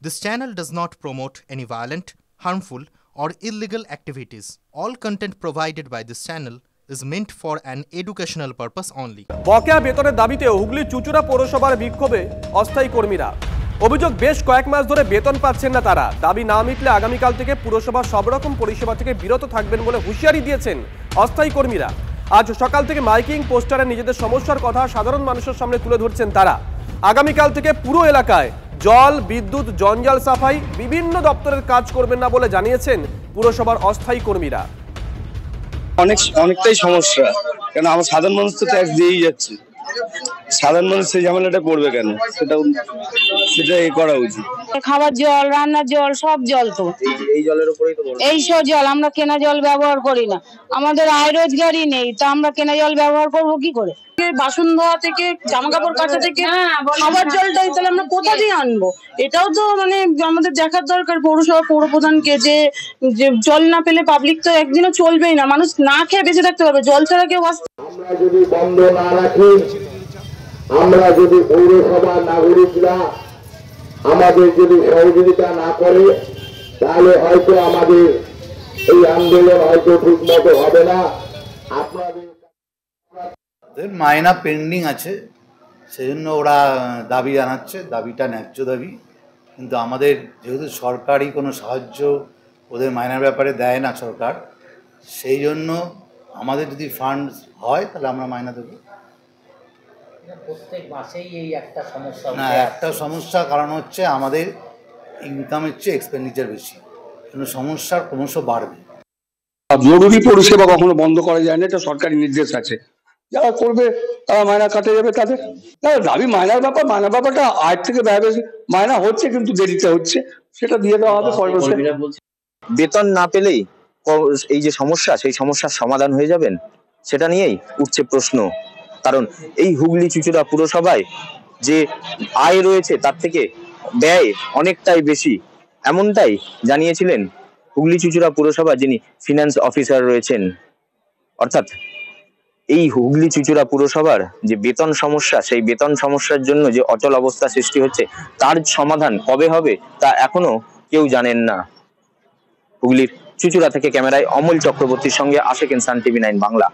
This channel does not promote any violent, harmful, or illegal activities. All content provided by this channel is meant for an educational purpose only. বকেয়া বেতনের দাবিতে হুগলি চুচুড়া পৌরসভার বিক্ষোভে অস্থায়ী কর্মীরা। অভিযোগ বেশ কয়েক মাস ধরে বেতন পাচ্ছেন না তারা। দাবি না মিটলে আগামীকাল থেকে পুরসভা সব রকম পরিষেবা থেকে বিরত থাকবেন বলে হুঁশিয়ারি দিয়েছেন অস্থায়ী কর্মীরা। আজ সকাল থেকে মাইকিং পোস্টারে নিজেদের সমস্যার কথা সাধারণ মানুষের সামনে তুলে ধরছেন তারা। আগামীকাল থেকে পুরো এলাকায় জল, বিদ্যুৎ, জঞ্জাল সাফাই বিভিন্ন দপ্তরের কাজ করবেন না বলে জানিয়েছেন পুরসভার অস্থায়ী কর্মীরা। অনেকটাই সমস্যা, কেন আমার সাধারণ মানুষ তো ট্যাক্স দিয়েই যাচ্ছে। সাধারণ মানুষ সেই ঝামেলাটা করবে কেন, সেটাই করা উচিত। খাবার জল, রান্নার জল, সব জল তো এই জলের উপরেই তো এই সব জল, আমরা কেনা জল ব্যবহার করি না। আমাদের আয় রোজগারই নেই, তা আমরা কেনা জল ব্যবহার করবো কি করে? বাসন ধোয়া থেকে জামা কাপড় কাচা থেকে খাবার জলটাই তাহলে আমরা কোথা দিয়ে আনবো? এটাও তো মানে আমাদের দেখার দরকার পৌরসভা পৌরপ্রধানকে, যে জল না পেলে পাবলিক তো একদিনও চলবেই না, মানুষ না খেয়ে বেঁচে থাকতে পারবে, জল ছাড়া কেউ বাঁচতে। আমরা যদি বন্ধ না রাখি, আমরা যদি পৌরসভার নাগরিকরা আমাদের যদি সহযোগিতা না করে, তাহলে হয়তো আমাদের এই আন্দোলন হয়তো ঠিক মতো হবে না। আপনাদের মাইনা পেন্ডিং আছে, সেজন্য ওরা দাবি জানাচ্ছে। দাবিটা ন্যায্য দাবি, কিন্তু আমাদের যেহেতু সরকারি কোনো সাহায্য ওদের মাইনার ব্যাপারে দেয় না সরকার, সেই জন্য আমাদের যদি ফান্ড হয় তাহলে আমরা মাইনা দেবো। প্রত্যেক মাসেই এই একটা সমস্যা। না, একটা সমস্যা কারণ হচ্ছে আমাদের ইনকামের চেয়ে এক্সপেন্ডিচার বেশি, কিন্তু সমস্যার ক্রমশ বাড়বে। জরুরি পরিষেবা কখনো বন্ধ করা যায় না, এটা সরকারি নির্দেশ আছে। যারা করবে তারা মায়না কাটে যাবে তাদের। দাবি মায়নার ব্যাপারটা আয় থেকে ব্যয় বেশি। মায়না হচ্ছে কিন্তু দেরিতে হচ্ছে, সেটা দিয়ে দেওয়া হবে। বেতন না পেলেই এই যে সমস্যা, সেই সমস্যার সমাধান হয়ে যাবেন, সেটা নিয়েই উঠছে প্রশ্ন। কারণ এই হুগলি চুচুড়া পুরসভায় যে আয় রয়েছে তার থেকে ব্যয় অনেকটাই বেশি, এমনটাই জানিয়েছিলেন হুগলি চুচুড়া পুরসভা যিনি ফিনান্স অফিসার রয়েছেন। অর্থাৎ এই হুগলি চুচুড়া পুরসভার যে বেতন সমস্যা, সেই বেতন সমস্যার জন্য যে অচল অবস্থা সৃষ্টি হচ্ছে, তার সমাধান কবে হবে তা এখনো কেউ জানেন না। হুগলির চুচুড়া থেকে ক্যামেরায় অমল চক্রবর্তীর সঙ্গে আশেক ইনসান, TV9 বাংলা।